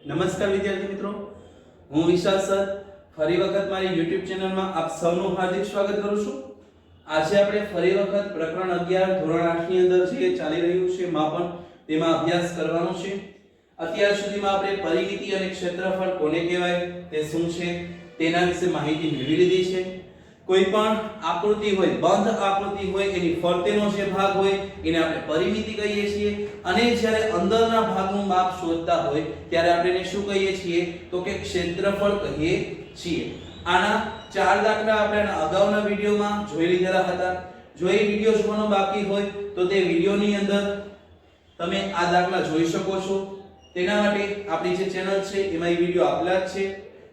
નમસ્કાર વિદ્યાર્થી મિત્રો, હું વિશાલ સર ફરી વખત મારી YouTube ચેનલમાં આપ સૌનું હાર્દિક સ્વાગત કરું છું। આજે આપણે ફરી વખત પ્રકરણ 11 ધોરણ 8 ની અંદર જે ચાલી રહ્યું છે માપન તેમાં અભ્યાસ કરવાનો છે। અત્યાર સુધીમાં આપણે પરિમિતિ અને ક્ષેત્રફળ કોને કહેવાય તે શું છે તેના વિશે માહિતી મેળવી લીધી છે। કોઈ પણ આકૃતિ હોય, બંધ આકૃતિ હોય, એની ફરતેનો જે ભાગ હોય એને આપણે પરિમિતિ કહીએ છીએ અને જ્યારે અંદરના ભાગનું માપ શોધતા હોય ત્યારે આપણે એને શું કહીએ છીએ તો કે ક્ષેત્રફળ કહીએ છીએ। આના ચાર દાખલા આપણે અગાઉના વિડિયોમાં જોઈ લીધેલા હતા। જો એ વિડિયો જોવાનો બાકી હોય તો તે વિડિયોની અંદર તમે આ દાખલા જોઈ શકો છો। તેના માટે આપણી જે ચેનલ છે એમાં એ વિડિયો આપેલા જ છે।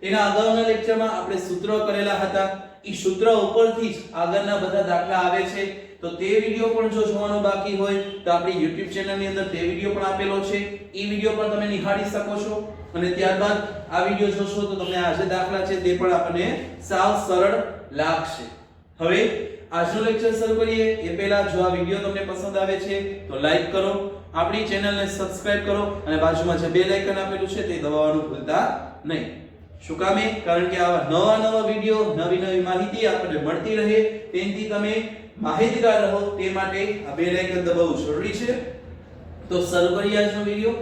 તેના અગાઉના લેક્ચરમાં આપણે સૂત્રો કરેલા હતા, ઈ સૂત્ર ઉપરથી જ આગળના બધા દાખલા આવે છે। તો તે વિડિયો પણ જો જોવાનો બાકી હોય તો આપણી YouTube ચેનલની અંદર તે વિડિયો પણ આપેલો છે, ઈ વિડિયો પણ તમે નિહાળી શકો છો અને ત્યારબાદ આ વિડિયો જોશો તો તમને આ જે દાખલા છે તે પણ આપણને સાવ સરળ લાગશે। હવે આજનો લેક્ચર શરૂ કરીએ એ પહેલા જો આ વિડિયો તમને પસંદ આવે છે તો લાઈક કરો, આપણી ચેનલને સબસ્ક્રાઇબ કરો અને બાજુમાં જે બેલ આઇકન આપેલું છે તે દબાવવાનું ભૂલતા નહીં। શું કામે? કારણ કે આવા નવા વિડિયો, નવી માહિતી આપણને મળતી રહે તેનાથી તમે માહિતગાર રહો તે માટે આ બેલ આઇકન દબાવવું જરૂરી છે। તો શરૂ કરીએ આજનો વિડિયો।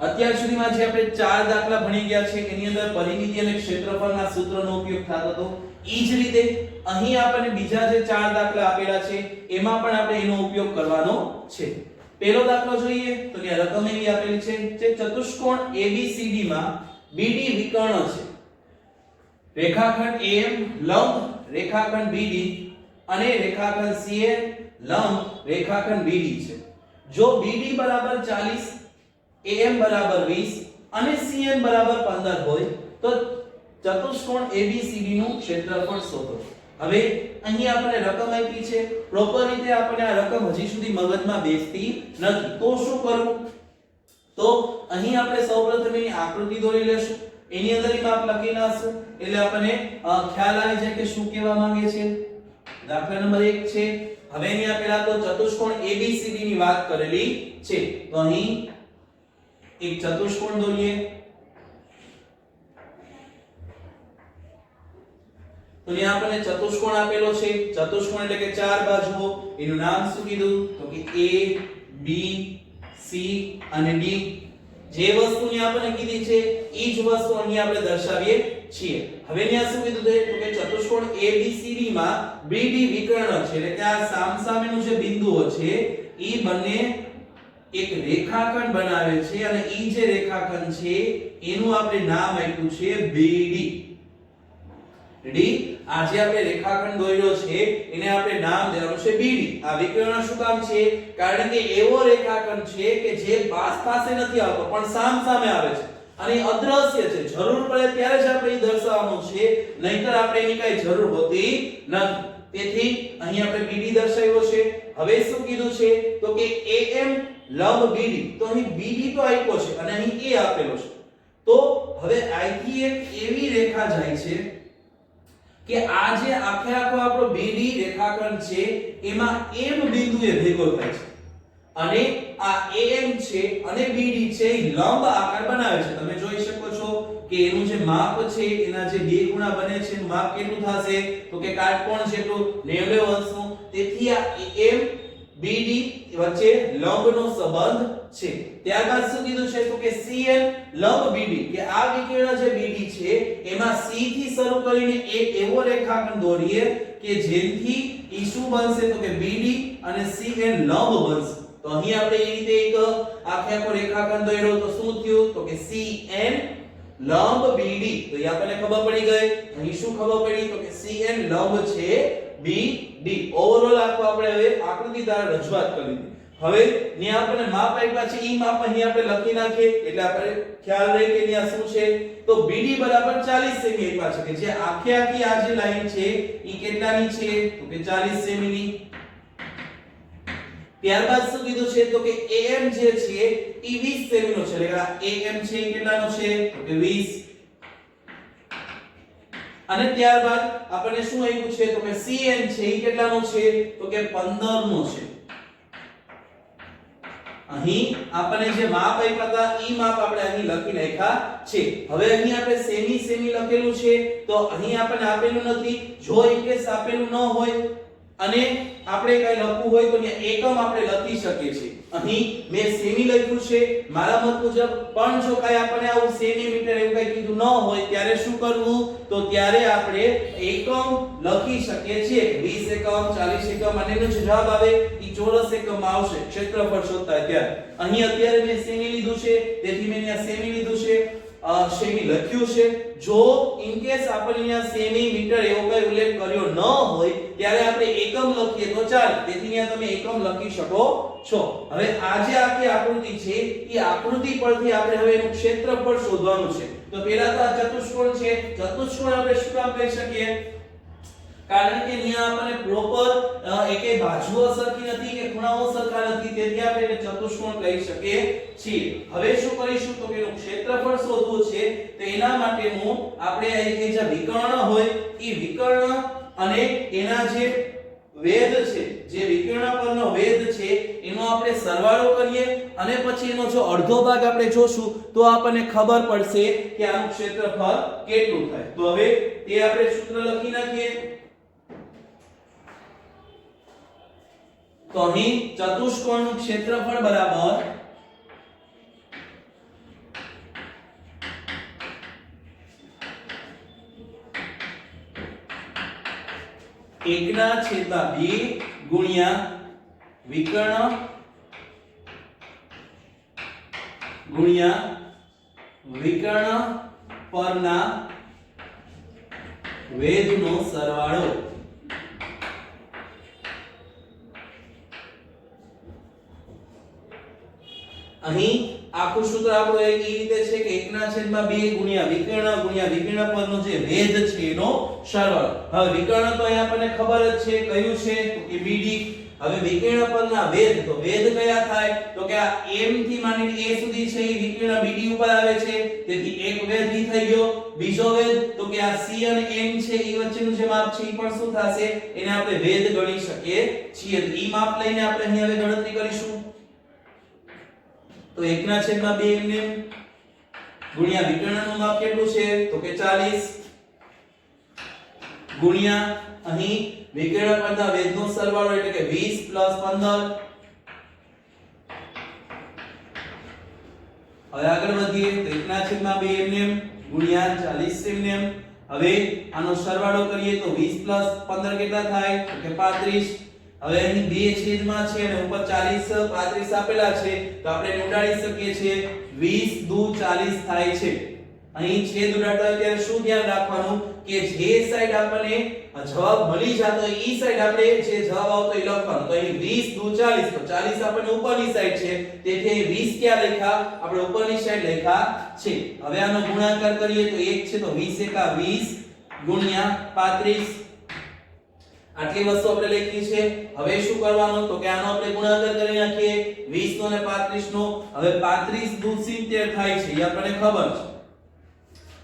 અત્યાર સુધીમાં જે આપણે ચાર દાખલા ભણી ગયા છે એની અંદર પરિમિતિ અને ક્ષેત્રફળના સૂત્રનો ઉપયોગ થતો હતો। ઈ જ રીતે અહીં આપણને બીજા જે ચાર દાખલા આપેલા છે એમાં પણ આપણે એનો ઉપયોગ કરવાનો છે। પહેલો દાખલો જોઈએ તો કે રકમ એવી આપેલી છે જે ચતુષ્કોણ ABCD માં BD વિકર્ણ છે। રેખાખંડ AM લંબ રેખાખંડ BD અને રેખાખંડ CN લંબ રેખાખંડ BD છે। જો BD બરાબર 40, AM બરાબર 20 અને CN બરાબર 15 હોય તો ચતુષ્કોણ ABCD નું ક્ષેત્રફળ શોધો। હવે અહીં આપણે રકમ આપી છે, પ્રોપર રીતે આપણે આ રકમ હજી સુધી મગજમાં બેસતી નથી, તો શું કરવું? તો અહીં આપણે સૌપ્રથમ એની આકૃતિ દોરી લેશું, એની અંદર ઈ માપ લખી નાખશું એટલે આપણને ખ્યાલ આવી જાય કે શું કહેવા માંગે છે। દાખલા નંબર 1 છે। હવે અહીંયા પહેલા તો ચતુષ્કોણ ABCD ની વાત કરેલી છે તો અહીં એક ચતુષ્કોણ દોરીએ। તો અહીંયા આપણને ચતુષ્કોણ આપેલો છે। ચતુષ્કોણ એટલે કે ચાર બાજુઓ, એનું નામ શું કીધું તો કે A B C અને D। જે વસ્તુની આપણને કીધી છે ઈ જ વસ્તુ અહીં આપણે દર્શાવીએ છીએ। હવે અહીંયા શું કીધું છે તો કે ચતુષ્કોણ ABCD માં BD વિકર્ણ છે એટલે કે આ સામસામેનું જે બિંદુઓ છે ઈ બંને એક રેખાખંડ બનાવે છે અને ઈ જે રેખાખંડ છે એનું આપણે નામ આપ્યું છે BD। રેડી? આ જે આપણે રેખાખંડ દોર્યો છે એને આપણે નામ દેવાનું છે BD। આ વિકર્ણ શું કામ છે? કારણ કે એવો રેખાખંડ છે કે જે પાસે નથી આવતો પણ સામસામે આવે છે અને અદ્રશ્ય છે, જરૂર પડે ત્યારે જ આપણે એ દર્શાવવાનું છે, નહીંતર આપણે એની કઈ જરૂર હોતી નથી। તેથી અહીં આપણે BD દર્શાવ્યો છે। હવે શું કીધું છે તો કે AM લંબ BD, તો અહીં BD તો આપ્યો છે અને અહીં A આપેલો છે। તો હવે અહીંથી એક એવી રેખા જાય છે કે આ જે આખે આખો આપણો BD રેખાખંડ છે એમાં M બિંદુએ ભેગો થાય છે અને આ AM છે અને BD છે એ લંબ આકાર બનાવે છે। તમે જોઈ શકો છો કે એનું જે માપ છે એના જે બે ખૂણા બને છે એનું માપ કેટલું થશે તો કે કાટકોણ જેટલું 90 અંશનું। તેથી આ AM BD વચ્ચે લંબનો સંબંધ છે। ત્યારબાદ શું કીધું છે તો કે CN લંબ BD, કે આ વિકર્ણ જે BD છે એમાં C થી શરૂ કરીને એક એવો રેખાખંડ દોરીએ કે જેથી ઈ શું બનશે તો કે BD અને CN લંબ બનશે। તો અહીં આપણે એ રીતે એક આખે આખો રેખાખંડ દોર્યો તો શું થયું તો કે CN લંબ BD। તો એ આપણને ખબર પડી ગઈ। અહીં શું ખબર પડી તો કે CN લંબ છે BD। ઓવરઓલ આખો આપણે હવે આકૃતિ દ્વારા રજૂઆત કરી દીધી। હવે ને આપણને માપ આપ્યા છે ઈ માપ અહીં આપણે લખી નાખીએ એટલે આપણે ખ્યાલ રહે કે અહીંયા શું છે તો BD બરાબર 40 સેમી આપ્યા છે કે જે આખે આખી આ જે લાઈન છે ઈ કેટલાની છે તો કે 40 સેમીની। ત્યારબાદ શું કીધું છે તો કે AM જે છે ઈ 20 સેમીનો છે એટલે AM છે ઈ કેટલાનો છે તો કે 20। અને ત્યારબાદ આપણને શું આપ્યું છે તો કે CN છે ઈ કેટલાનો છે તો કે 15 નો છે। અહીં આપણને જે માપ આપ્યા હતા ઈ માપ આપણે અહીં લખી નાખ્યા છે. હવે અહીં આપણે સેમી સેમી લખેલું છે તો અહીં આપણને આપેલું નથી. જો એક કેસ આપેલું ન હોય અને આપણે કઈ લખવું હોય તો ત્યાં એકમ આપણે લખી શકીએ છીએ. અહીં મેં સેમી લખ્યું છે મારા મત મુજબ, પણ જો કઈ આપણને આવું સેન્ટીમીટર એવું કઈ કીધું ન હોય ત્યારે શું કરવું? તો ત્યારે આપણે એકમ લખી શકીએ છીએ. 20 એકમ 40 એકમ અને એનો જે જવાબ આવે ઈ ચોરસ એકમમાં આવશે ક્ષેત્રફળ શોધતા ત્યારે. અહીં અત્યારે મેં સેમી લીધું છે તેથી મેં અહીંયા સેમી લીધું છે, સેમી લખ્યું છે. જો ઇન કેસ આપણે અહીંયા સેન્ટીમીટર એવો કઈ ઉલ્લેખ કર્યો ન હોય ત્યારે આપણે એકમ લખીએ તો ચાલે, તેથી અહીંયા તમે એકમ લખી શકો છો. હવે આ જે આખી આકૃતિ છે એ આકૃતિ પરથી આપણે હવે એનું ક્ષેત્રફળ શોધવાનું છે. તો પહેલા તો આ ચતુષ્કોણ છે, ચતુષ્કોણ આપણે શું કામ કહી શકીએ? કારણ કે અહીંયા આપણને પ્રોપર એકે બાજુઓ સરખી નથી કે ખૂણાઓ સરખા નથી, તેથી આપણે એને ચતુષ્કોણ કહી શકીએ છીએ. હવે શું કરીશું તો કે એનું ક્ષેત્રફળ શોધવું છે. તો એના માટેનું આપણે અહીં જે વિકર્ણ હોય એ વિકર્ણ અને એના જે વેધ છે, જે વિકર્ણ પરનો વેધ છે એનો આપણે સરવાળો કરીએ અને પછી એનો જો અડધો ભાગ આપણે જોશું તો આપણને ખબર પડશે કે આનું ક્ષેત્રફળ કેટલું થાય. તો હવે તે આપણે સૂત્ર લખી નાખીએ. તો અહીં ચતુષ્કોણનું ક્ષેત્રફળ બરાબર એકના છેદમાં 2 ગુણ્યા વિકર્ણ ગુણ્યા વિકર્ણ પરના વેધનો સરવાળો. અહીં આખું સૂત્ર આપણું એ રીતે છે કે 1/2 ગુણ્યા વિકર્ણ પરનો જે વેધ છે એનો સરવાળો. હવે વિકર્ણ તો અહીં આપણને ખબર જ છે કયું છે તો કે BD. હવે વિકર્ણ પરના વેધ, તો વેધ કયા થાય તો કે આ M થી માંડીને A સુધી છે એ વિકર્ણ BD ઉપર આવે છે, તેથી એક વેધ ઈ થઈ ગયો. બીજો વેધ તો કે આ C અને M છે એ વચ્ચેનું જે માપ છે એ પણ શું થશે? એને આપણે વેધ ગણી શકીએ છીએ. તો ઈ માપ લઈને આપણે અહીં હવે ગણતરી કરીશું. તો 1/2 એમને ગુણ્યા વિકર્ણનું માપ કેટલું છે તો કે 40 ગુણ્યા અહીં વિકર્ણ પરના વેધનો સરવાળો એટલે કે 20 + 15. હવે આગળ વધીએ તો 1/2 એમને ગુણ્યા 40 એમને. હવે આનો સરવાળો કરીએ તો 20 + 15 કેટલા થાય તો કે 35. હવે અહીં બે છેદમાં છે અને ઉપર 40 35 આપેલા છે તો આપણે એને ઉડાડી શકીએ છીએ. 20 દુ 40 થાય છે. અહીં છેદ ઉડાડતા હોય ત્યારે શું ધ્યાન રાખવાનું કે જે સાઈડ આપણને જવાબ મળી જતો હોય ઈ સાઈડ આપણે જે જવાબ આવતો એ લખવાનો. તો અહીં 20 દુ 40 તો 40 આપણને ઉપરની સાઈડ છે તેથી અહીં 20 ક્યાં લખ્યા? આપણે ઉપરની સાઈડ લખ્યા છે. હવે આનો ગુણાકાર કરીએ તો 1 છે તો 20 * 20 ગુણ્યા 35. આટલી વસ્તુ આપણે લખી છે. હવે શું કરવાનું તો કે આનો આપણે ગુણાકાર કરી નાખીએ 20 નો અને 35 નો. હવે 35 દુ 70 થાય છે એ આપણને ખબર છે.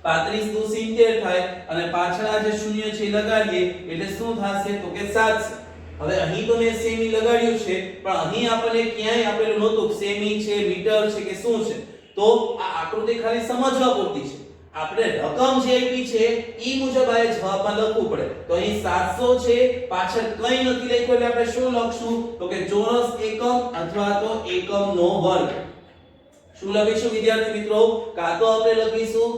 35 દુ 70 થાય અને પાછળ આ જે શૂન્ય છે એ લગાડીએ એટલે શું થશે તો કે 7. હવે અહીં તો મેં સેમી લગાડ્યું છે પણ અહીં આપણને ક્યાંય આપેલું નહોતું સેમી છે મીટર છે કે શું છે. તો આ આકૃતિ ખાલી સમજવા પૂરતી છે. આપણે રકમ જે આપી છે ઈ મુજબ આ જવાબમાં લખવું પડે. તો અહીં 700 છે, પાછળ કંઈ નથી લખ્યું એટલે આપણે શું લખશું તો કે ચોરસ એકમ અથવા તો એકમનો વર્ગ. શું લખીશું વિદ્યાર્થી મિત્રો? કાં તો આપણે લખીશું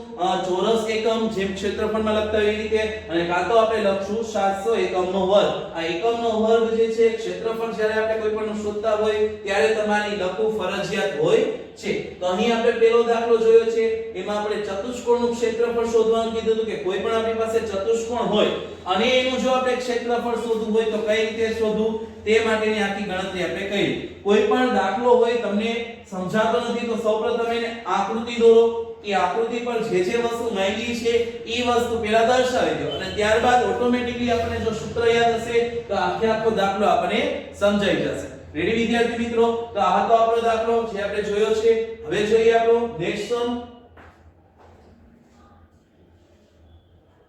ચોરસ એકમ જેમ ક્ષેત્રફળમાં લખતા એવી રીતે, અને કાં તો આપણે લખશું 700 એકમનો વર્ગ. આ એકમનો વર્ગ જે છે ક્ષેત્રફળ જ્યારે આપણે કોઈ પણ શોધતા હોય ત્યારે તમારે લખવું ફરજિયાત હોય છે. તો અહીં આપણે પહેલો દાખલો જોયો છે એમાં આપણે ચતુષ્કોણનું ક્ષેત્રફળ શોધવાનું કીધું હતું કે કોઈ પણ આપણી પાસે ચતુષ્કોણ હોય અને એનું જો આપણે ક્ષેત્રફળ શોધવું હોય તો કઈ રીતે શોધવું તે માટેની આખી ગણતરી આપણે કરી. કોઈ પણ દાખલો હોય તમને સમજાતો નથી તો સૌપ્રથમ એને આકૃતિ દોરો. એ આકૃતિ પર જે જે વસ્તુ માંગી છે એ વસ્તુ પહેલા દર્શાવી દો અને ત્યારબાદ ઓટોમેટિકલી આપણને જો સૂત્ર યાદ હશે તો આખો દાખલો આપણને સમજાઈ જશે. રેડી વિદ્યાર્થી મિત્રો? તો આ હતો આપણો દાખલો જે આપણે જોયો છે. હવે જોઈએ આપણો નેક્સ્ટ સમ.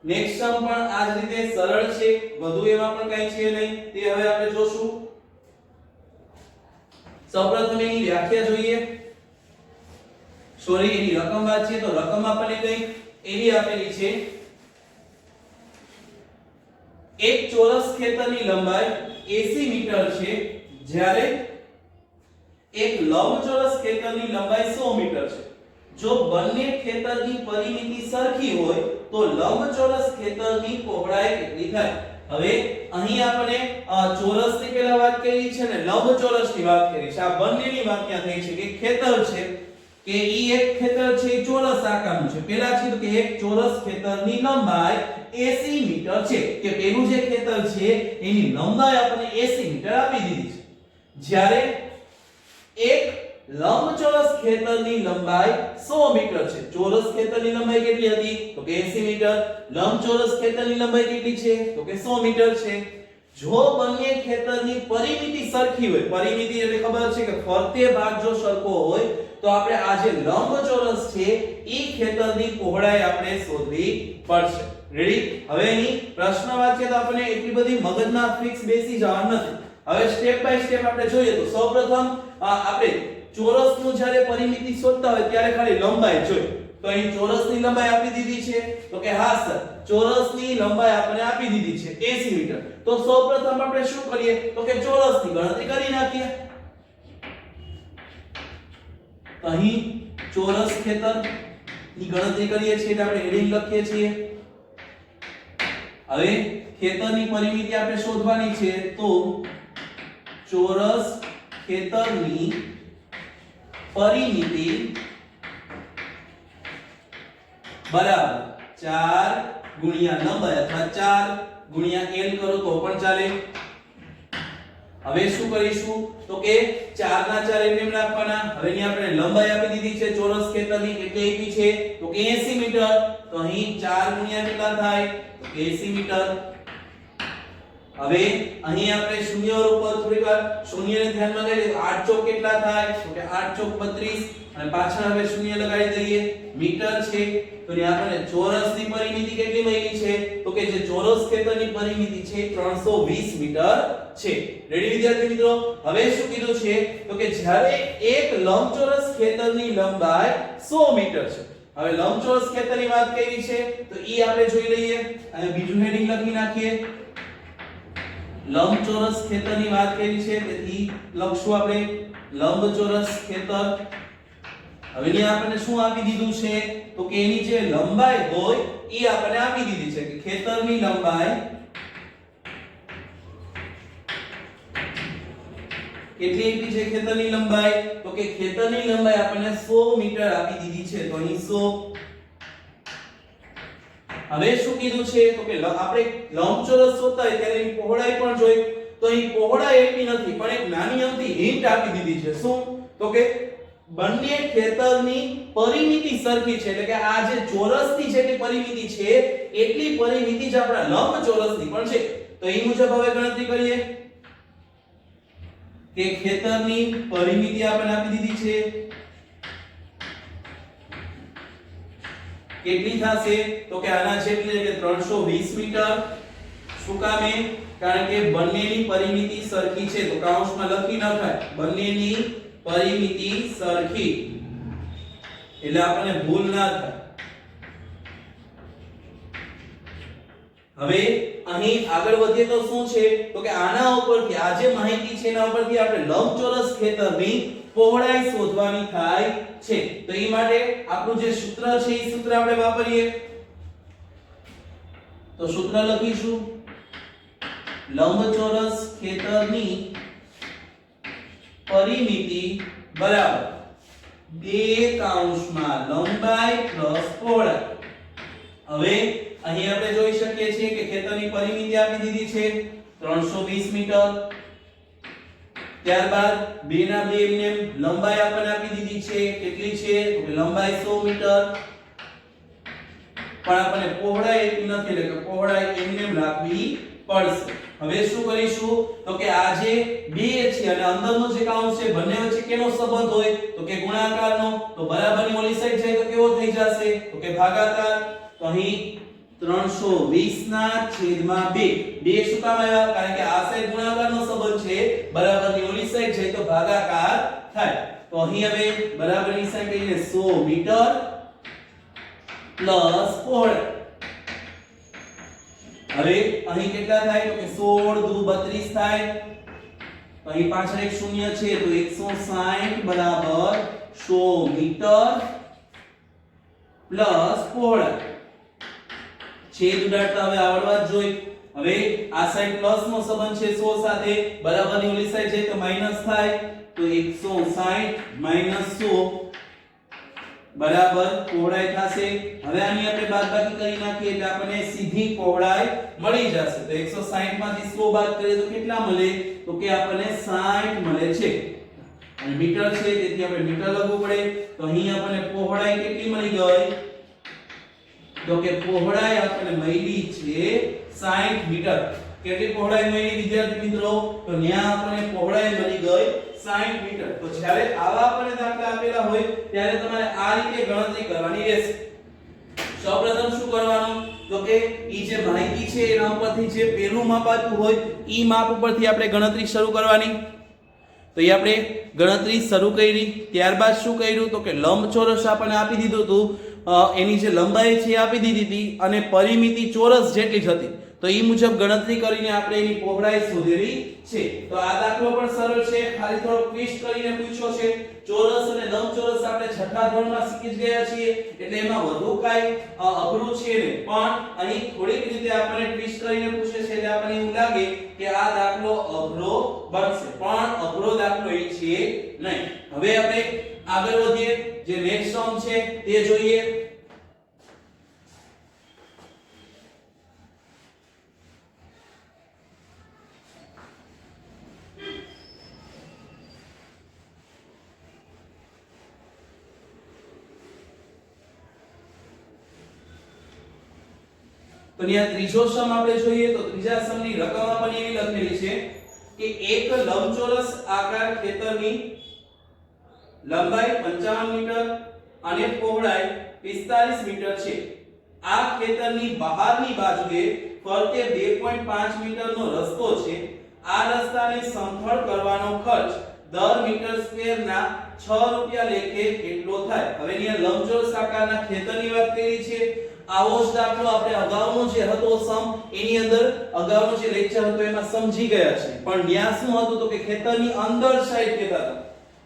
નેક્સ્ટ સમ પણ આ જ રીતે સરળ છે, વધુ એમાં પણ કંઈ છે નહીં, તે હવે આપણે જોશું. સૌપ્રથમ એની વ્યાખ્યા જોઈએ, સોરી એની રકમ વાંચીએ તો રકમ આપણને કઈ એવી આપેલી છે, એક ચોરસ ખેતરની લંબાઈ 80 મીટર છે, જ્યારે એક લંબચોરસ ખેતરની લંબાઈ 100 મીટર છે. જો બંને ખેતરની પરિમિતિ સરખી હોય તો લંબચોરસ ખેતરની પહોળાઈ કેટલી થાય? હવે અહીં આપણે ચોરસની પહેલા વાત કરી છે ને લંબચોરસની વાત કરી છે. આ બંનેની વાત ક્યાં થઈ છે કે ખેતર છે કે ઈ એક ખેતર છે ઈ ચોરસ આકારનું છે. પહેલા છે કે એક ચોરસ ખેતરની લંબાઈ 80 મીટર છે, કે પેલું જે ખેતર છે એની લંબાઈ આપણને 80 મીટર આપી દીધી છે, જ્યારે એક લંબચોરસ ખેતરની લંબાઈ 100 મીટર છે. ચોરસ ખેતરની લંબાઈ કેટલી હતી તો કે 80 મીટર, લંબચોરસ ખેતરની લંબાઈ કેટલી છે તો કે 100 મીટર છે. જો બંને ખેતરની પરિમિતિ સરખી હોય, પરિમિતિ એટલે ખબર છે કે ફરતે ભાગ જો સરખો હોય તો આપણે આ જે લંબચોરસ છે ઈ ખેતરની પહોળાઈ આપણે શોધવી પડશે. રેડી? હવે અહીં પ્રશ્ન વાંચીએ તો આપણે એટલી બધી મગજમાં ફિક્સ બેસી જવાનું નથી. હવે સ્ટેપ બાય સ્ટેપ આપણે જોઈએ તો સૌપ્રથમ આપણે ચોરસનું જ્યારે પરિમિતિ શોધતા હોય ત્યારે ખાલી લંબાઈ જોઈએ. તો અહીં ચોરસની લંબાઈ આપી દીધી છે તો કે હા સર, ચોરસની લંબાઈ આપણે આપી દીધી છે 80 મીટર. તો સૌપ્રથમ આપણે શું કરીએ તો કે ચોરસની ગણતરી કરી નાખીએ. અહીં ચોરસ ખેતરની ગણતરી કરીએ છીએ એટલે આપણે હેડિંગ લખીએ છીએ. હવે ખેતરની પરિમિતિ આપણે શોધવાની છે તો ચોરસ ખેતરની પરિમિતિ બરાબર 4 ગુણ્યા લંબાઈ અથવા 4 ગુણ્યા l કરો તો પણ ચાલે. હવે શું કરીશું તો કે 4 ના 4 એમ રાખવાના. હવે અહીં આપણે લંબાઈ આપી દીધી છે ચોરસ ખેતરની, કેટલી આપી છે તો કે 80 મીટર. તો અહીં 4 ગુણ્યા કેટલા થાય તો કે 80 મીટર. હવે અહીં આપણે શૂન્ય ઉપર થોડી વાર શૂન્યને ધ્યાનમાં લઈએ તો 8 ચોક કેટલા થાય તો કે 8 ચોક 32, અને પાછળ હવે શૂન્ય લગાડી દઈએ. મીટર છે તો અહીં આપણને ચોરસની પરિમિતિ કેટલી મળી છે તો કે જે ચોરસ ખેતરની પરિમિતિ છે 320 મીટર છે. રેડી વિદ્યાર્થી મિત્રો? હવે શું કીધું છે તો કે જ્યારે એક લંબચોરસ ખેતરની લંબાઈ 100 મીટર છે. હવે લંબચોરસ ખેતરની વાત કરી છે તો ઈ આપણે જોઈ લઈએ. અને બીજું હેડિંગ લખી નાખીએ. લંબચોરસ ખેતરની વાત કરી છે તેથી લખશું આપણે લંબચોરસ ખેતર. હવે અહીંયા આપણને શું આપી દીધું છે તો કે એની જે લંબાઈ હોય એ આપણને આપી દીધી છે કે ખેતરની લંબાઈ કેટલી આપી છે ખેતરની લંબાઈ તો કે ખેતરની લંબાઈ આપણને 100 મીટર આપી દીધી છે. તો અહીં 100. હવે શું કીધું છે તો કે આપણે લંબચોરસ શોધતા હોય ત્યારે એની પહોળાઈ પણ જોઈ. તો અહીં પહોળાઈ એટલી નથી પણ એક નાની અમથી હિન્ટ આપી દીધી છે. શું તો કે બંને ખેતરની પરિમિતિ સરખી છે, એટલે કે આ જે ચોરસની જેટલી પરિમિતિ છે એટલી પરિમિતિ જ આપણા લંબચોરસની પણ છે. તો એ મુજબ હવે ગણતરી કરીએ કે ખેતરની પરિમિતિ આપણે આપી દીધી છે કેટલી થશે તો કે આના જેટલી કે 320 મીટર. શું કામે? કારણ કે બંનેની પરિમિતિ સરખી છે તો કૌંસમાં લખી નખાય બંનેની પરિમિતિ સરખી, એટલે આપણને ભૂલ ના થાય. હવે અહીં આગળ વધીએ તો શું છે તો કે આના ઉપરથી આ જે માહિતી છે એના ઉપરથી આપણે લંબચોરસ ખેતરની પહોળાઈ શોધવાની થાય છે. તો એ માટે આપણું જે સૂત્ર છે એ સૂત્ર આપણે વાપરીએ. તો સૂત્ર લખીશું લંબચોરસ ખેતરની પરિમિતિ બરાબર 2 કૌંસમાં લંબાઈ પ્લસ પહોળાઈ. હવે અહીં આપણે જોઈ શકીએ છીએ કે ખેતરની પરિમિતિ આપી દીધી છે 320 મીટર. ત્યારબાદ 2 ના 2 એમને લંબાઈ આપણને આપી દીધી છે કેટલી છે તો કે લંબાઈ 100 મીટર. પણ આપણને પહોળાઈ એટલી નથી, એટલે કે પહોળાઈ એમને રાખવી પડશે. હવે શું કરીશું તો કે આ જે 2 છે અને અંદરનો જે કૌંસ છે બંને વચ્ચે કેનો સંબંધ હોય તો કે ગુણાકારનો. તો બરાબરની ઓલી સાઈડ જાય તો કેવો થઈ જશે તો કે ભાગાકાર. તો અહીં 320 ના છેદમાં 2 2 શું કામ આવ્યા કારણ કે આ સાઈડ ગુણાકારનો સંબંધ છે બરાબરની ઓલી સાઈડ છે તો ભાગાકાર થાય તો અહીં હવે બરાબરની સાઈડ કહીને 100 મીટર પ્લસ પહોળાઈ હવે અહીં કેટલા થાય તો કે 16 દુ 32 થાય તો અહીં પાછળ એક શૂન્ય છે તો 160 બરાબર 100 મીટર પ્લસ પહોળાઈ છેદ ઉડાડતા હવે આવડવા જ જોઈએ હવે આ સાઈડ પ્લસ નો સંબંધ છે 100 સાથે બરાબરની ઓલી સાઈડ છે તો માઈનસ થાય તો 160 માઈનસ 100 બરાબર પહોળાઈ થશે હવે આની આપણે બાદબાકી કરી નાખીએ એટલે આપણને સીધી પહોળાઈ મળી જશે તો 160 માંથી 100 બાદ કરીએ તો કેટલા મળે તો કે આપણને 60 મળે છે અને મીટર છે તેથી આપણે મીટર લખવું પડે તો અહીં આપણને પહોળાઈ કેટલી મળી ગઈ તો કે પહોળાઈ આપણને મળી છે 60 મીટર કેટલી પહોળાઈ મળી વિદ્યાર્થી મિત્રો તો ન્યા આપણને પહોળાઈ મળી ગઈ 60 મીટર તો જ્યારે આવા આપણને દાખલા આપેલા હોય ત્યારે તમારે આ રીતે ગણતરી કરવાની રહેશે સૌપ્રથમ શું કરવાનું તો કે ઈ જે માહિતી છે એના ઉપરથી જે પહેલું માપ આપ્યું હોય ઈ માપ ઉપરથી આપણે ગણતરી શરૂ કરવાની તો એ આપણે ગણતરી શરૂ કરી ત્યારબાદ શું કર્યું તો કે લંબચોરસ આપણને આપી દીધું હતું એની જે લંબાઈ છે આપી દીધી હતી અને પરિમિતિ ચોરસ જેટલી જ હતી તો ઈ મુજબ ગણતરી કરીને આપણે એની પહોળાઈ શોધેલી છે તો આ દાખલો પણ સરળ છે ખાલી થોડો ટ્વિસ્ટ કરીને પૂછ્યો છે ચોરસ અને લંબચોરસ આપણે છઠ્ઠા ધોરણમાં શીખી જ ગયા છીએ એટલે એમાં વધુ કાઈ અઘરું છે ને પણ અહીં થોડીક રીતે આપણને ટ્વિસ્ટ કરીને પૂછે છે એટલે આપણને એવું લાગે કે આ દાખલો અઘરો બનશે પણ અઘરો દાખલો એ છે નહીં હવે આપણે આગળ વધીએ જે નેક્સ્ટ સમ છે તે જોઈએ તો અહીંયા ત્રીજો સમ આપણે જોઈએ તો ત્રીજા સમની રકમ આપણને એવી લખેલી છે કે એક લંબચોરસ આકાર ખેતરની લંબાઈ 55 મીટર અને પહોળાઈ 45 મીટર છે આ ખેતરની બહારની બાજુએ ફરતે 2.5 મીટરનો રસ્તો છે આ રસ્તાને સમથળ કરવાનો ખર્ચ દર મીટર સ્ક્વેરના 6 રૂપિયા લેખે કેટલો થાય હવે અહીંયા લંબચોરસ આકારના ખેતરની વાત કરી છે આવો જ દાખલો આપણે અગાઉનો જે હતો સમ એની અંદર અગાઉનો જે લેક્ચર હતો એમાં સમજી ગયા છે પણ ત્યાં શું હતું તો કે ખેતરની અંદર સાઈડ કહેતા હતા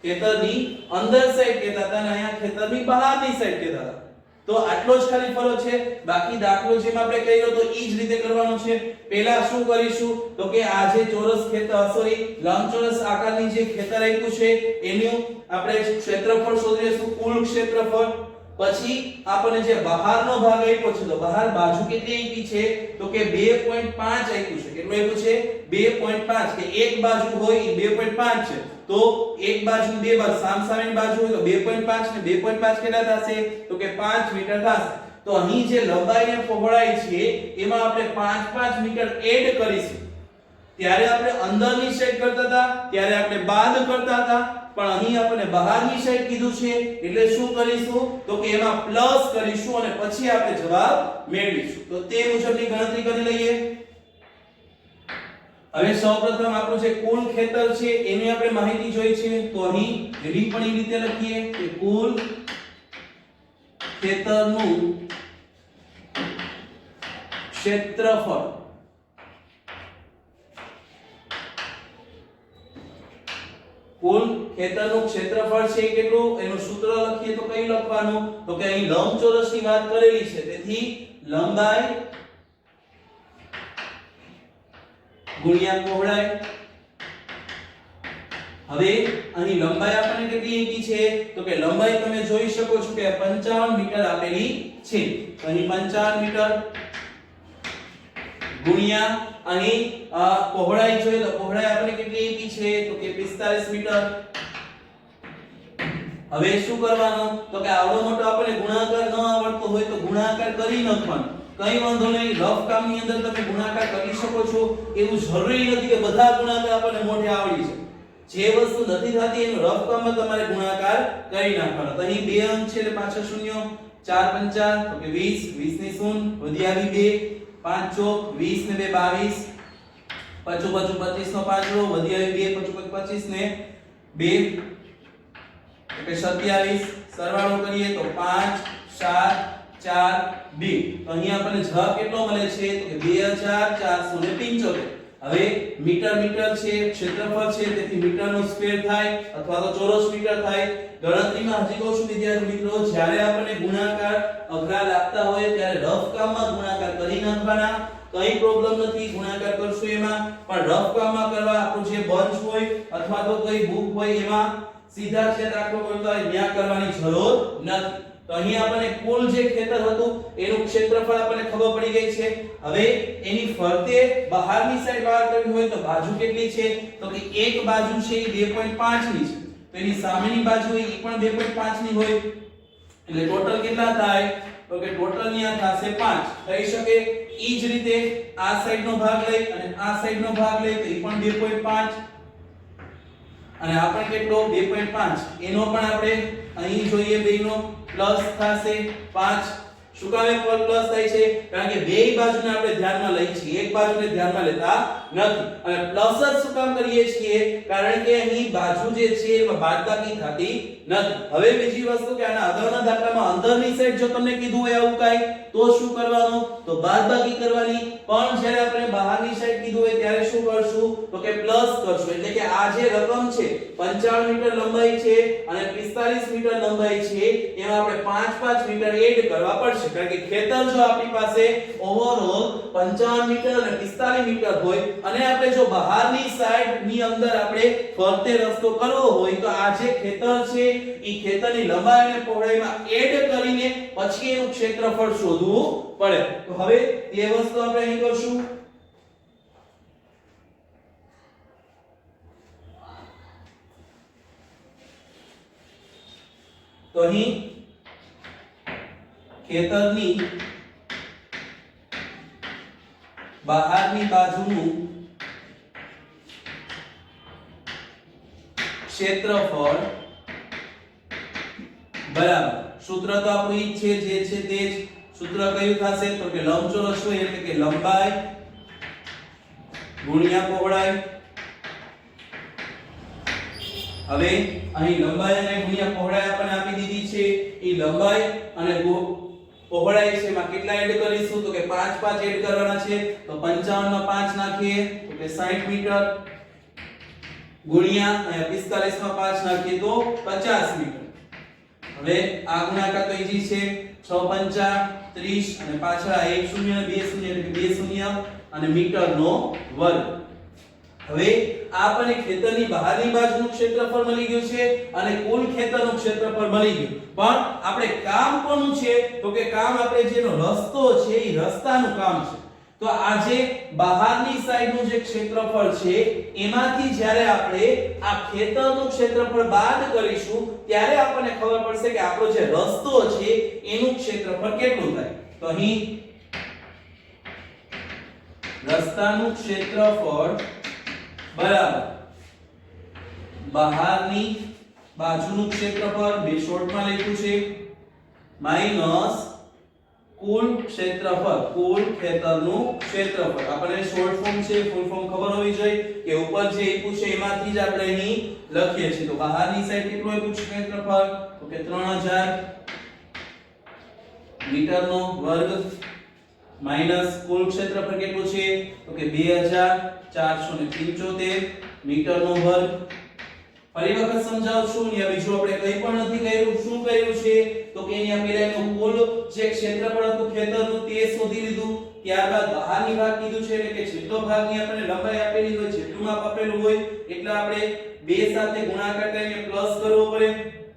ખેતરની અંદર સાઈડ કહેતા હતા અને અહીંયા ખેતરની બહારની સાઈડ કહેતા હતા તો આટલો જ ખાલી ફરક છે બાકી દાખલો જેમ આપણે કર્યો તો ઈ જ રીતે કરવાનો છે પહેલા શું કરીશું તો કે આ જે ચોરસ ખેતર સોરી લંબચોરસ આકારની જે ખેતર આપ્યું છે એનું આપણે ક્ષેત્રફળ શોધી લઈશું કુલ ક્ષેત્રફળ પછી આપણને જે બહારનો ભાગ આપ્યો છે તો બહાર બાજુ કેટલી આપી છે તો કે 2.5 આપ્યું છે કેટલું આપ્યું છે 2.5 કે એક બાજુ હોય એ 2.5 છે તો એક બાજુ બે બાજુ સામસામેની બાજુ હોય તો 2.5 ને 2.5 કેટલા થશે તો કે 5 મીટર થશે તો અહીં જે લંબાઈ અને પહોળાઈ છે એમાં આપણે 5 મીટર એડ કરીશું ત્યારે આપણે અંદરની સાઈડ કરતા હતા ત્યારે આપણે બાદ કરતા હતા પણ અહીં આપણે બહારની સાઈડ કીધું છે એટલે શું કરીશું તો કે એમાં પ્લસ કરીશું અને પછી આપણે જવાબ મેળવીશું તો તે મુજબની ગણતરી કરી લઈએ હવે સૌપ્રથમ આપણું જે કુલ ખેતર છે એની આપણે માહિતી જોઈ છે તો અહીં રીપણી રીતે લખીએ કે કુલ ખેતરનું ક્ષેત્રફળ કુલ ખેતરનું ક્ષેત્રફળ છે કેટલું એનું સૂત્ર લખીએ તો કયું લખવાનું તો કે અહીં લંબચોરસની વાત કરેલી છે તેથી લંબાઈ ગુણ્યા પહોળાઈ હવે અહીં લંબાઈ આપણને કેટલી આપી છે તો કે લંબાઈ તમે જોઈ શકો છો કે 55 મીટર આપેલી છે તો અહીં 55 મીટર ગુણ્યા અહીં પહોળાઈ જોઈએ તો પહોળાઈ આપણને કેટલી આપી છે તો કે 45 મીટર હવે શું કરવાનું તો કે આવડો મોટો આપણને ગુણાકાર ન આવડતો હોય તો ગુણાકાર કરી નાખવાનો કઈ વાંધો નહીં રફ કામની અંદર તમે ગુણાકાર કરી શકો છો એવું જરૂરી નથી કે બધા ગુણાકાર આપણને મોઢે આવડી છે જે વસ્તુ નથી થતી એનો રફ કામમાં તમારે ગુણાકાર કરી નાખવાનો. તો અહીં 2 અંક છે એટલે પાછળ શૂન્ય. 4 પંચા તો કે 20, 20 ની શૂન્ય વધી આવી 2, 5 ચોક 20 ને 2 22, પચું પચું 25 નો પાંચડો વધી આવી 2, પચું 25 ને 2 એટલે 27. સરવાળો કરીએ તો 5 7 4 2. તો અહીં આપણને જવાબ કેટલો મળે છે તો કે 2475. હવે મીટર મીટર છે, ક્ષેત્રફળ છે, તેથી મીટરનો સ્ક્વેર થાય અથવા તો ચોરસ મીટર થાય. ગણતરીમાં હજી કહું છું વિદ્યાર્થી મિત્રો, જ્યારે આપણને ગુણાકાર અઘરા લાગતા હોય ત્યારે રફ કામમાં ગુણાકાર કરી નાખવાના, કઈ પ્રોબ્લેમ નથી. ગુણાકાર કરશું એમાં, પણ રફ કામમાં કરવા આપણું જે બંચ હોય અથવા તો કોઈ બુક હોય એમાં સીધા છેદ આખો કરતા હોય ત્યાં કરવાની જરૂર નથી. તો અહીં આપણને કુલ જે ખેતર હતું એનું ક્ષેત્રફળ આપણને ખબર પડી ગઈ છે. હવે એની ફરતે બહારની સાઈડ બહાર કરવી હોય તો બાજુ કેટલી છે તો કે એક બાજુ છે એ 2.5 ની છે, તો એની સામેની બાજુ એ પણ 2.5 ની હોય એટલે ટોટલ કેટલા થાય તો કે ટોટલ અહીંયા થશે 5 થઈ શકે. ઈ જ રીતે આ સાઈડનો ભાગ લઈ અને આ સાઈડનો ભાગ લઈ તો એ પણ 2.5 અને આ પણ કેટલો 2.5 એનો પણ આપણે અહીં જોઈએ બેયનો પ્લસ થશે 5. શું કામે પ્લસ થાય છે કારણ કે બેય બાજુને આપણે ધ્યાનમાં લઈ છીએ, એક બાજુને ધ્યાનમાં લેતા નથી. અને પ્લસ જ શું કામ કરીએ છીએ કારણ કે અહીં બાજુ જે છે એમાં બાદબાકી થતી નથી. હવે બીજી વસ્તુ કે આના અગાઉના દાખલામાં અંદરની સાઈડ જો તમને કીધું હોય આવું કાઈ તો શું કરવાનું તો બાદબાકી કરવાની, પણ જ્યારે આપણે બહારની સાઈડ કીધું હોય ત્યારે શું કરશું તો કે પ્લસ કરશું. એટલે કે આ જે રકમ છે 55 મીટર લંબાઈ છે અને 45 મીટર લંબાઈ છે એમાં આપણે 5 મીટર એડ કરવા પડશે કારણ કે ખેતર જો આપણી પાસે ઓવરઓલ 55 મીટર અને 45 મીટર હોય અને આપણે જો બહારની સાઈડ ની અંદર આપણે ફરતે રસ્તો કરવો હોય તો આ જે ખેતર છે ઈ ખેતરની લંબાઈ અને પહોળાઈમાં એડ કરીને પછી એનું ક્ષેત્રફળ શોધવું પડે. તો હવે એ વસ્તુ આપણે અહીં કરશું. તો અહીં ખેતરની બહારની બાજુનું ક્ષેત્રફળ બરાબર સૂત્ર તો આપણું ઈ છે જે છે તે જ સૂત્ર કયું થશે તો કે લંબચોરસ હોય એટલે કે લંબાઈ ગુણ્યા પહોળાઈ. હવે અહીં લંબાઈ અને ગુણ્યા પહોળાઈ આપણને આપી દીધી છે. ઈ લંબાઈ અને પહોળાઈ છે એમાં કેટલા એડ કરીશું તો કે 5 એડ કરવાના છે. તો 55 માં 5 નાખીએ તો કે 60 મીટર ગુણ્યા અને 45 માં 5 નાખીએ તો 50 મીટર. હવે આ ગુણાકાર તો ઈજી છે 6 પંચા 30 અને પાછળ 1 શૂન્ય 2 શૂન્ય એટલે કે 2 શૂન્ય અને મીટરનો વર્ગ. હવે આપણને ખેતરની બહારની બાજુનું ક્ષેત્રફળ મળી ગયું છે અને કુલ ખેતરનું ક્ષેત્રફળ મળી ગયું, પણ આપણે કામ કોનું છે તો કે કામ આપણે જેનો રસ્તો છે એ રસ્તાનું કામ છે. તો આ જે બહારની સાઈડનું જે ક્ષેત્રફળ છે એમાંથી જ્યારે આપણે આ ખેતરનું ક્ષેત્રફળ બાદ કરીશું ત્યારે આપણને ખબર પડશે કે આપણો જે રસ્તો છે એનું ક્ષેત્રફળ કેટલું થાય. તો અહીં રસ્તાનું ક્ષેત્રફળ બરાબર બહારની બાજુનું ક્ષેત્રફળ બે શોર્ટમાં લખ્યું છે માઈનસ કુલ ક્ષેત્રફળ કુલ ખેતરનું ક્ષેત્રફળ. આપણને શોર્ટ ફોર્મ છે ફૂલ ફોર્મ ખબર હોવી જોઈએ કે ઉપર જે આપ્યું છે એમાંથી જ આપણે અહીં લખીએ છીએ. તો બહારની સાઈડ કેટલું આપ્યું છે ક્ષેત્રફળ તો કે 3000 મીટરનો વર્ગ માઈનસ કુલ ક્ષેત્રફળ કેટલું છે તો કે 2475 મીટરનો વર્ગ. ફરી વખત સમજાવું છું, અહીંયા બીજું આપણે કંઈ પણ નથી કર્યું. શું કર્યું છે તો કે અહીંયા પહેલા એનું કુલ જે ક્ષેત્રફળ હતું ખેતરનું તે શોધી લીધું, ત્યારબાદ બહારની ભાગ કીધું છે એટલે કે જેટલો ભાગની આપણને લંબાઈ આપેલી હોય જેટલું માપ આપેલું હોય એટલે આપણે બે સાથે ગુણાકાર કરીને પ્લસ કરવો પડે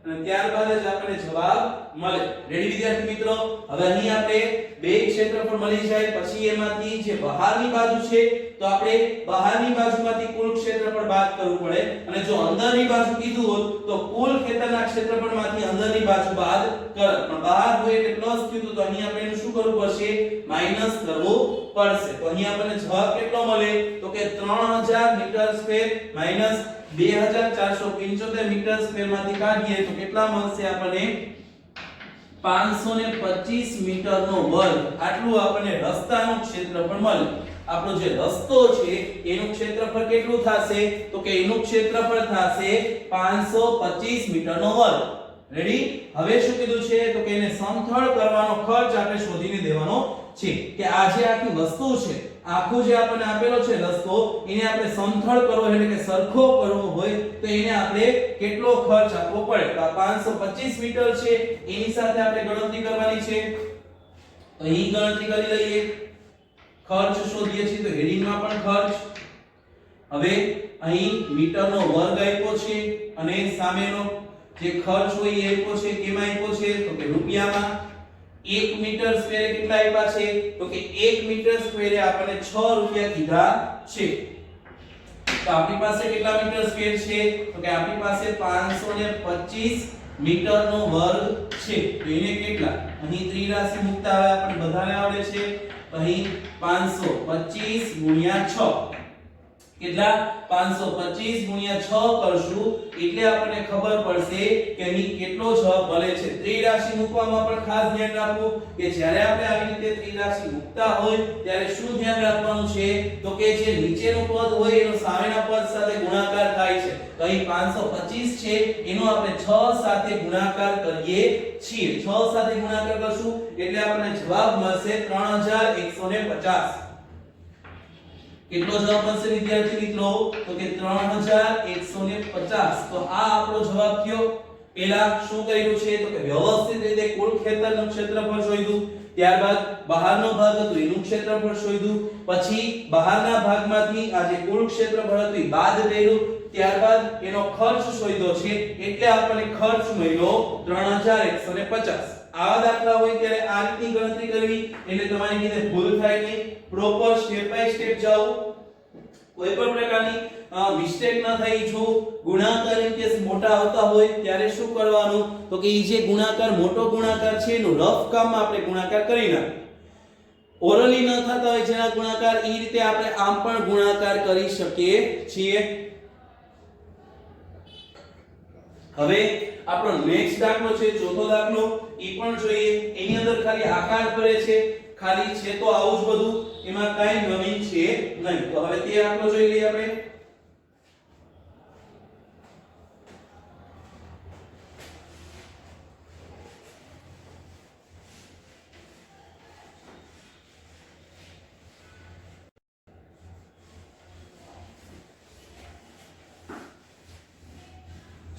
અને ત્યારબાદ જ આપણને જવાબ મળે. રેડી વિદ્યાર્થી મિત્રો? હવે અહીં આપણે બે ક્ષેત્રફળ મળી જાય પછી એમાંથી જે બહારની બાજુ છે તો આપણે બહારની બાજુમાંથી કુલ ક્ષેત્રફળ બાદ કરવું પડે અને જો અંદરની બાજુ કીધું હોત તો કુલ ખેતરના ક્ષેત્રફળમાંથી અંદરની બાજુ બાદ કરત, પણ બહાર હોય એટલે પ્લસ કીધું તો અહીં આપણે શું કરવું પડશે માઈનસ કરવું પડશે. તો અહીં આપણને જવાબ કેટલો મળે તો કે 3000 metre square minus 2475 metre square માંથી કાઢીએ તો કેટલા મળશે આપણને 525 મીટરનો વર્ગ આટલું આપણને રસ્તાનું ક્ષેત્રફળ મળે. આપણો જે રસ્તો છે એનું ક્ષેત્રફળ કેટલું થશે તો કે એનું ક્ષેત્રફળ થશે 525 મીટરનો વર્ગ. રેડી? હવે શું કીધું છે તો કે એને સમથળ કરવાનો ખર્ચ આપણે શોધીને દેવાનો છે કે આ જે આખી વસ્તુ છે આખું જે આપણને આપેલો છે રસ્તો એને આપણે સમથળ કરવો એટલે કે સરખો કરવો હોય તો એને આપણે કેટલો ખર્ચ આપવો પડે. તો આ 525 મીટર છે એની સાથે આપણે ગણતરી કરવાની છે. તો અહીં ગણતરી કરી લઈએ. ખર્ચ શોધીએ છીએ તો હેડિંગમાં પણ ખર્ચ. હવે અહીં મીટરનો વર્ગ આપ્યો છે અને સામેનો જે ખર્ચ હોય એ આપ્યો છે. કેમાં આપ્યો છે તો કે રૂપિયામાં. 1 મીટર સ્ક્વેરે કેટલા આપ્યા છે તો કે 1 મીટર સ્ક્વેરે આપણને 6 રૂપિયા કીધા છે. તો આપણી પાસે કેટલા મીટર સ્ક્વેર છે તો કે આપણી પાસે 525 મીટરનો વર્ગ છે. તો એને કેટલા અહીં ત્રિરાશિ મુકતા હવે આપણે બધાને આવડે છે. અહીં 525 ગુણ્યા 6 કેટલા 525 ગુણ્યા 6 કરશું એટલે આપણને ખબર પડશે કે અહીં કેટલો જવાબ મળે છે. ત્રિરાશિ મૂકવામાં પણ ખાસ ધ્યાન રાખવું કે જ્યારે આપણે આવી રીતે ત્રિરાશિ મૂકતા હોય ત્યારે શું ધ્યાન રાખવાનું છે તો કે જે નીચેનું પદ હોય એનો સામેના પદ સાથે ગુણાકાર થાય છે. તો અહીં 525 છે એનો આપણે 6 સાથે ગુણાકાર કરીએ છીએ. 6 સાથે ગુણાકાર કરશું એટલે આપણને જવાબ મળશે 3150. કેટલો જવાબ મળશે વિદ્યાર્થી મિત્રો તો કે 3150. તો આ આપણો જવાબ થયો. પહેલા શું કર્યું છે તો કે વ્યવસ્થિત રીતે કુલ ખેતરનું ક્ષેત્રફળ શોધ્યું. ત્યારબાદ બહારનો ભાગ હતો એનું ક્ષેત્રફળ શોધ્યું. પછી બહારના ભાગમાંથી આ જે કુલ ક્ષેત્રફળ હતું એ બાદ કર્યું. ત્યારબાદ એનો ખર્ચ શોધ્યો છે એટલે આપણને ખર્ચ મળ્યો 3150. આવા દાખલા હોય ત્યારે આ રીતની ગણતરી કરવી એટલે તમારી કીધે ભૂલ થાય નહીં. પ્રોપર સ્ટેપ બાય સ્ટેપ જાઓ. કોઈ પણ પ્રકારની મિસ્ટેક ન થઈ. જો ગુણાકાર કેસ મોટા આવતા હોય ત્યારે શું કરવાનું તો કે ઈ જે ગુણાકાર મોટો ગુણાકાર છે એનું રફ કામમાં આપણે ગુણાકાર કરી નાખીએ. ઓરલી ન થતા હોય જેના ગુણાકાર ઈ રીતે આપણે આમ પણ ગુણાકાર કરી શકીએ છીએ. હવે આપણો નેક્સ્ટ દાખલો છે ચોથો દાખલો. ઈ પણ જોઈએ. એની અંદર ખાલી આકાર ફરે છે. ખાલી છે તો આવું જ બધું. એમાં કાઈ નવીન છે નહીં. તો હવે તે દાખલો જોઈ લઈએ આપણે.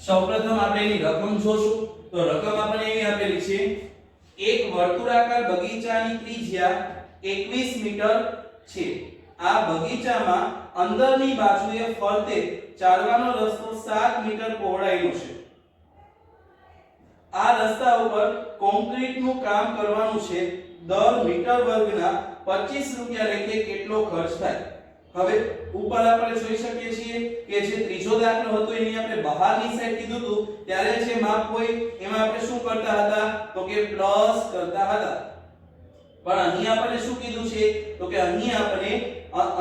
સૌપ્રથમ આપણે એની રકમ જોશું. તો રકમ આપણને એવી આપેલી છે એક વર્તુળાકાર બગીચાની ત્રિજ્યા 21 મીટર છે. આ બગીચામાં અંદરની બાજુએ ફરતે ચાલવાનો રસ્તો 7 મીટર પહોળાઈનો છે. આ રસ્તા ઉપર કોન્ક્રીટનું કામ કરવાનું છે. દર મીટર વર્ગના 25 રૂપિયા લેખે કેટલો ખર્ચ થાય. હવે ઉપર આપણે જોઈ શકીએ છીએ કે જે ત્રીજો દાખલો હતો એની આપણે બહારની સાઈડ કીધું હતું ત્યારે જે માપ હોય એમાં આપણે શું કરતા હતા તો કે પ્લસ કરતા હતા. પણ અહીં આપણે શું કીધું છે તો કે અહીં આપણે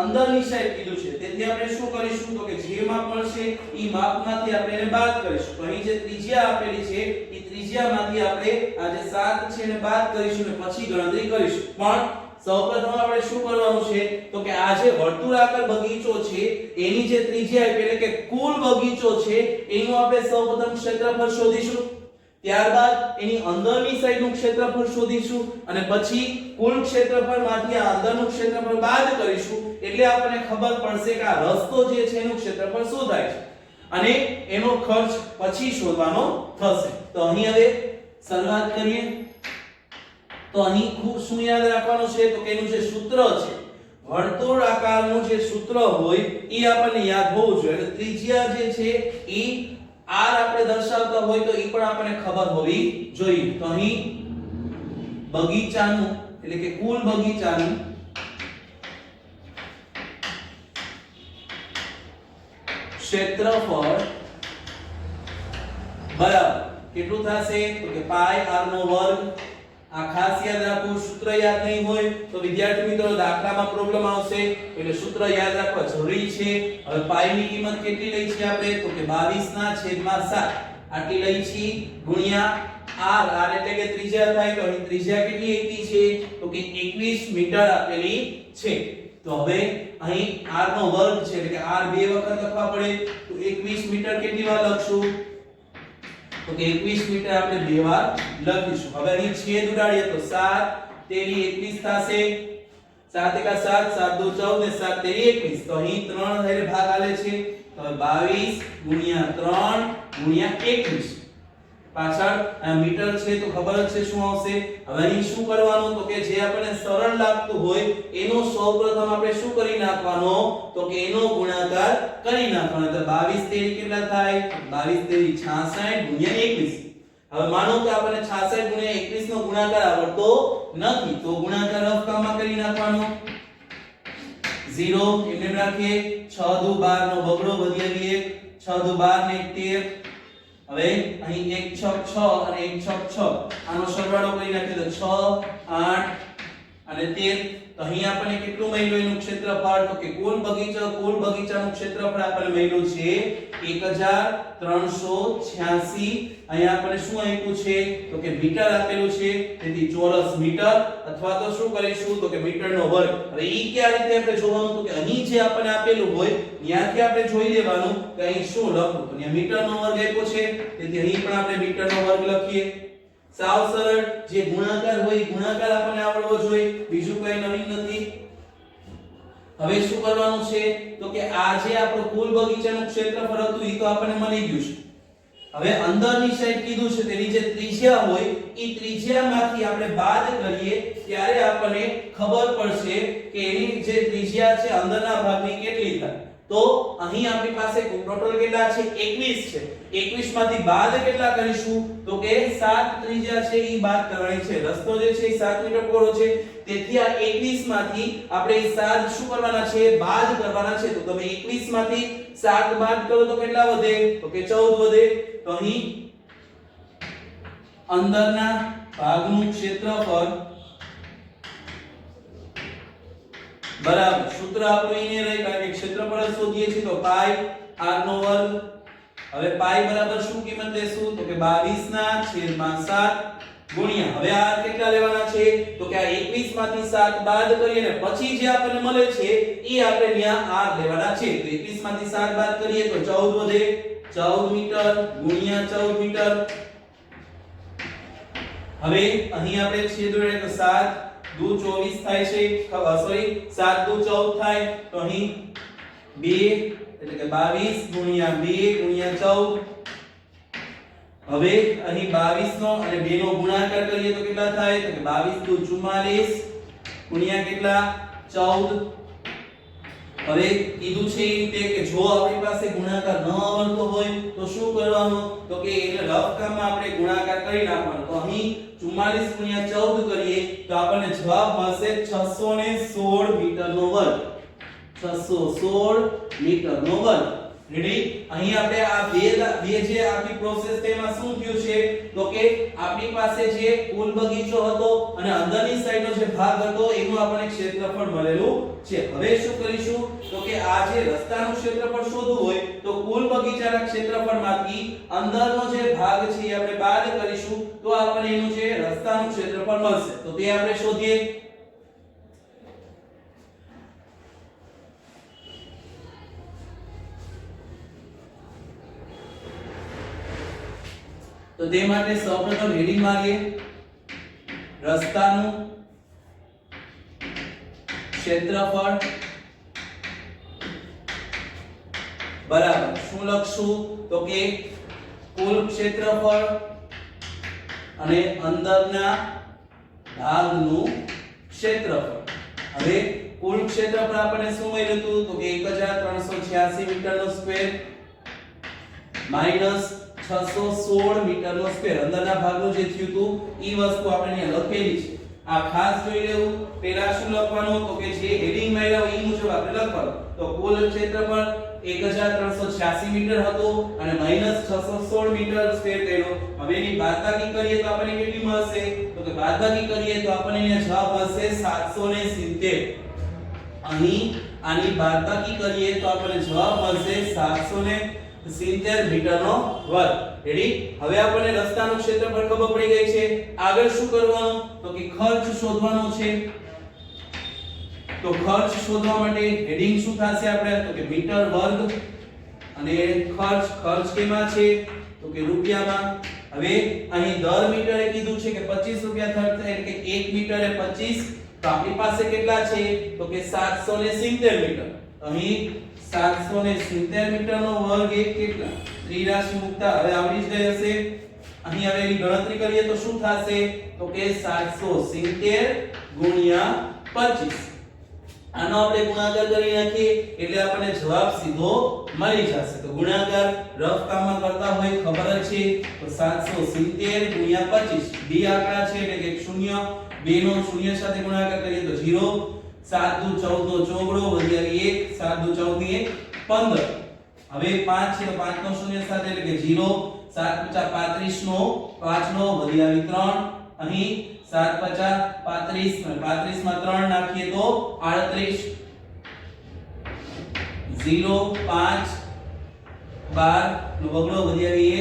અંદરની સાઈડ કીધું છે. તેથી આપણે શું કરીશું તો કે જે માપ મળશે ઈ માપમાંથી આપણે એને બાદ કરીશું. તો અહીં જે ત્રિજ્યા આપેલી છે ઈ ત્રિજ્યામાંથી આપણે આ જે 7 છે એને બાદ કરીશું અને પછી ગણતરી કરીશું. પણ સૌપ્રથમ આપણે શું કરવાનું છે તો કે આ જે વર્તુળાકાર બગીચો છે એની જે ત્રિજ્યા એટલે કે કુલ બગીચો છે એનું આપણે સૌપ્રથમ ક્ષેત્રફળ શોધીશું. ત્યારબાદ એની અંદરની સાઈડનું ક્ષેત્રફળ શોધીશું અને પછી કુલ ક્ષેત્રફળમાંથી આ અંદરનું ક્ષેત્રફળ બાદ કરીશું એટલે આપણને ખબર પડશે કે આ રસ્તો જે છે એનું ક્ષેત્રફળ શું થાય છે અને એનો ખર્ચ પછી શોધવાનો થશે. તો અહીં હવે શરૂઆત કરીએ. તો અહીં ખૂબ શું યાદ રાખવાનું છે તો કે એનું જે સૂત્ર છે વર્તુળાકારનું જે સૂત્ર હોય એ આપણને યાદ હોવું જોઈએ. એટલે ત્રિજ્યા જે છે એ r આપણે દર્શાવતા હોય તો એ પણ આપણને ખબર હોવી જોઈએ. તો અહીં બગીચાનું એટલે કે કુલ બગીચાનું ક્ષેત્રફળ બરાબર કેટલું થશે તો કે પાઈ r નો વર્ગ. આ ખાસ યાદ રાખવું. સૂત્ર યાદ નહીં હોય તો વિદ્યાર્થી મિત્રો દાખલામાં પ્રોબ્લેમ આવશે એટલે સૂત્ર યાદ રાખવા જરૂરી છે હવે પાઈ ની કિંમત કેટલી લઈ છે આપણે તો કે 22 ના છેદમાં 7 આટલી લઈ છે ગુણ્યા r એટલે કે ત્રિજ્યા થાય તો અહીં ત્રિજ્યા કેટલી આપી છે તો કે 21 મીટર આપેલી છે તો હવે અહીં r નો વર્ગ છે એટલે કે r બે વખત લખવા પડે તો 21 મીટર કેટલી વાર લખશું તો કે 21 મીટર આપણે બે વાર લખીશું હવે અહીં છેદ ઉડાડીએ તો 7 તેરી 21 થશે 7 એકા 7 7 દુ 14 ને 7 તેરી 21 તો અહીં 3 એટલે ભાગ આલે છે તો 22 ગુણ્યા 3 ગુણ્યા 21 પાછળ મીટર છે તો ખબર જ છે શું આવશે હવે અહીં શું કરવાનું તો કે જે આપણને સરળ લાગતું હોય એનો સૌપ્રથમ આપણે શું કરી નાખવાનો તો કે એનો ગુણાકાર કરી નાખવાનો તો 22 તેરી કેટલા થાય 22 તેરી 66 ગુણ્યા 21 હવે માનો કે આપણને 66 ગુણ્યા 21 નો ગુણાકાર આવડતો નથી તો ગુણાકાર રફકામાં કરી નાખવાનો 0 એમને રાખીએ 6 દુ 12 નો બગડો વધી 1 6 દુ 12 ને 13 હવે અહીં 1 6 6 અને 1 6 6 આનો સરવાળો કરી નાખીએ તો 6 8 અને 13 તો અહીં આપણને કેટલું મળ્યું એનું ક્ષેત્રફળ તો કે કુલ બગીચાનું ક્ષેત્રફળ આપણને મળ્યું છે 1386 અહીં આપણને શું આપ્યું છે તો કે મીટર આપેલું છે તેથી ચોરસ મીટર અથવા તો શું કરીશું તો કે મીટરનો વર્ગ હવે ઈ કયા રીતે આપણે જોવાનું તો કે અહીં જે આપણને આપેલું હોય ત્યાંથી આપણે જોઈ લેવાનું કે અહીં શું લખવું તો અહીંયા મીટરનો વર્ગ આપ્યો છે તેથી અહીં પણ આપણે મીટરનો વર્ગ લખીએ સાવ સરળ જે ગુણાકાર હોય ગુણાકાર આપણને આવડવો જોઈએ બીજું કંઈ નવીન નથી હવે શું કરવાનું છે તો કે આ જે આપણું કુલ બગીચાનું ક્ષેત્રફળ હતું ઈ તો આપણને મળી ગયું છે હવે અંદરની સાઈડ કીધું છે તેની જે ત્રિજ્યા હોય ઈ ત્રિજ્યામાંથી આપણે બાદ કરીએ ત્યારે આપણને ખબર પડશે કે એની જે ત્રિજ્યા છે અંદરના ભાગની કેટલી થાય તો અહીં આપણી પાસે ટોટલ કેટલા છે 21 છે 21 માંથી બાદ કેટલા કરીશું તો કે 7 ત્રિજ્યા છે ઈ બાદ કરવાની છે રસ્તો જે છે ઈ 7 મીટર પહોળો છે તેથી આ 21 માંથી આપણે 7 શું કરવાના છે બાદ કરવાના છે તો તમે 21 માંથી 7 બાદ કરો તો કેટલા વધે તો કે 14 વધે તો અહીં અંદરના ભાગનું ક્ષેત્રફળ બરાબર સૂત્ર આપણું એને રહી કારણ કે ક્ષેત્રફળ શોધીએ છીએ તો પાઈ r નો વર્ગ હવે પાઈ બરાબર શું કિંમત લેશું તો કે 22 ના છેદમાં 7 ગુણ્યા હવે r કેટલા લેવાના છે તો કે આ 21 માંથી 7 બાદ કરીએ ને પછી જે આપણને મળે છે ઈ આપણે ત્યાં r લેવાના છે તો 21 માંથી 7 બાદ કરીએ તો 14 વધે 14 મીટર ગુણ્યા 14 મીટર હવે અહીં આપણે છેદ ઉડાડીએ તો 7 દુ 24 થાય છે સોરી 7 દુ 14 થાય તો અહીં 2 એટલે કે 22 ગુણ્યા 2 ગુણ્યા 14 હવે અહીં 22 નો અને 2 નો ગુણાકાર કરીએ તો કેટલા થાય તો કે 22 દુ 44 ગુણ્યા કેટલા 14 હવે કીધું છે એ રીતે કે જો આપણી પાસે ગુણાકાર ન આવડતો હોય તો શું કરવાનું તો કે એને રફ કામમાં આપણે ગુણાકાર કરી નાખવાનો તો અહીં 44 ગુણ્યા 14 કરીએ તો આપણને જવાબ મળશે 616 મીટરનો વર્ગ 616 મીટરનો વર્ગ રેડી અહીં આપણે આ બે જે આખી પ્રોસેસ તેમાં શું થયું છે તો કે આપણી પાસે જે કુલ બગીચો હતો અને અંદરની સાઈડનો જે ભાગ હતો એનું આપણને ક્ષેત્રફળ મળેલું છે હવે શું કરીશું તો કે આ જે રસ્તાનું ક્ષેત્રફળ શોધવું હોય તો કુલ બગીચાના ક્ષેત્રફળમાંથી અંદરનો જે ભાગ છે એ આપણે બાદ કરીશું તો આપણને એનું જે રસ્તાનું ક્ષેત્રફળ મળશે તો તે આપણે શોધીએ તો તે માટે સૌપ્રથમ હેડિંગ મારીએ રસ્તાનું ક્ષેત્રફળ બરાબર શું લખશું તો કે કુલ ક્ષેત્રફળ અને અંદરના ભાગનું ક્ષેત્રફળ હવે કુલ ક્ષેત્રફળ આપણને શું મળ્યું હતું તો કે 1386 મીટરનો સ્ક્વેર માઈનસ 616 મીટરનો સ્ક્વેર અંદરના ભાગનું જે થયું હતું ઈ વસ્તુ આપણે અહીંયા લખેલી છે આ ખાસ જોઈ લેવું પહેલા શું લખવાનું તો કે જે હેડિંગ માર્યા હોય ઈ મુજબ આપણે લખવાનું તો કુલ ક્ષેત્રફળ 1386 મીટર હતો અને -616 મીટર સ્ક્વેર કર્યો. હવે એની બાદબાકી કરીએ તો આપણને કેટલી મળશે? તો કે બાદબાકી કરીએ તો આપણને અહીંયા જવાબ મળશે 770. અહીં આની બાદબાકી કરીએ તો આપણને જવાબ મળશે 770 મીટરનો વર્ગ. રેડી? હવે આપણને રસ્તાનું ક્ષેત્રફળ ખબર પડી ગઈ છે. આગળ શું કરવાનું? તો કે ખર્ચ શોધવાનો છે. તો ખર્ચ શોધવા માટે હેડિંગ શું થશે આપણે? તો કે મીટર વર્ગ અને ખર્ચ કેમાં છે? તો કે રૂપિયામાં. હવે અહીં દર મીટરે કીધું છે કે 25 રૂપિયા થશે એટલે કે 1 મીટરે 25. તો આપણી પાસે કેટલા છે? તો કે 770 મીટર. અહીં 770 મીટરનો વર્ગ એક કેટલા? ત્રિરાશી મુકતા હવે આવડી જ ગઈ હશે. અહીં હવે એની ગણતરી કરીએ તો શું થશે? તો કે 770 ગુણ્યા 25. આનો આપણે ગુણાકાર કરી નાખીએ એટલે આપણને જવાબ સીધો મળી જશે. તો ગુણાકાર રફ કામમાં કરતા હોય ખબર જ છે. તો 770 ગુણ્યા 25 બે આંકડા છે એટલે કે 0 2 નો 0 સાથે ગુણાકાર કરીએ તો 0 7 દુ 14 નો ચોગડો વધી 1 7 દુ 14 ની 1 15. હવે 5 છે તો 5 નો 0 સાથે એટલે કે 0 7 50 35 નો 5 નો વધી આવી 3. અહીં 7 50 35 અને 35 માં 3 નાખીએ તો 38 0 5 12 નો વગડો વધી આવી 1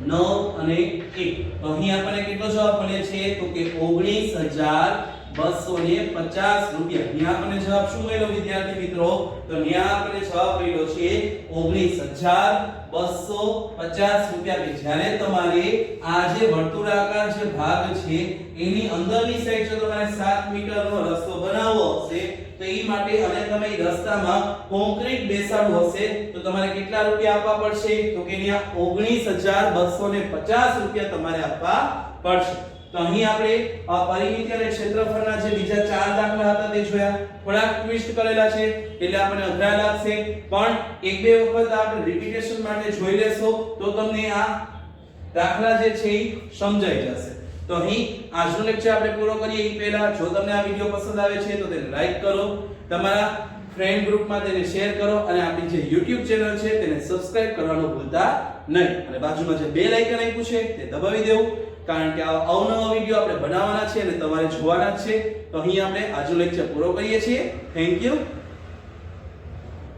9 અને 1. તો અહીં આપણને કેટલો જવાબ મળે છે? તો કે 19,250 રૂપિયા. અહીંયા આપણને જવાબ શું મળ્યો વિદ્યાર્થી મિત્રો? તો અહીંયા આપણને જવાબ મળ્યો છે 19,250 રૂપિયા. કે જ્યારે તમારે આ જે વર્તુળાકાર જે ભાગ છે એની અંદરની સાઈડ જો તમારે 7 મીટરનો રસ્તો બનાવવો હશે તો એ માટે અને તમે રસ્તામાં કોન્ક્રીટ બેસાડવું હશે તો તમારે કેટલા રૂપિયા આપવા પડશે? તો કે અહીંયા 19,250 રૂપિયા તમારે આપવા પડશે. તો અહીં આપણે પરિમિતિ અને ક્ષેત્રફળના જે બીજા 4 દાખલા હતા તે જોયા. થોડાક ટ્વિસ્ટ કરેલા છે એટલે આપણને અઘરા લાગશે પણ એક બે વખત આપણે રિપીટેશન માટે જોઈ લેશો તો તમને આ દાખલા જે છે એ સમજાઈ જશે. તો અહીં આજનો લેક્ચર આપણે પૂરો કરીએ એ પહેલા જો તમને આ વિડિયો પસંદ આવે છે તો તેને લાઈક કરો, તમારા ફ્રેન્ડ ગ્રુપમાં તેને શેર કરો અને આપણી જે YouTube ચેનલ છે તેને સબસ્ક્રાઇબ કરવાનું ભૂલતા નહીં. અને બાજુમાં જે બેલ આઇકન આપ્યું છે તે દબાવી દેવું કારણ કે આ અવનવા વિડિયો આપણે બનાવવાના છે અને તમારે જોવાના છે. તો અહીં આપણે આજનો લેક્ચર પૂરો કરીએ છીએ. Thank you.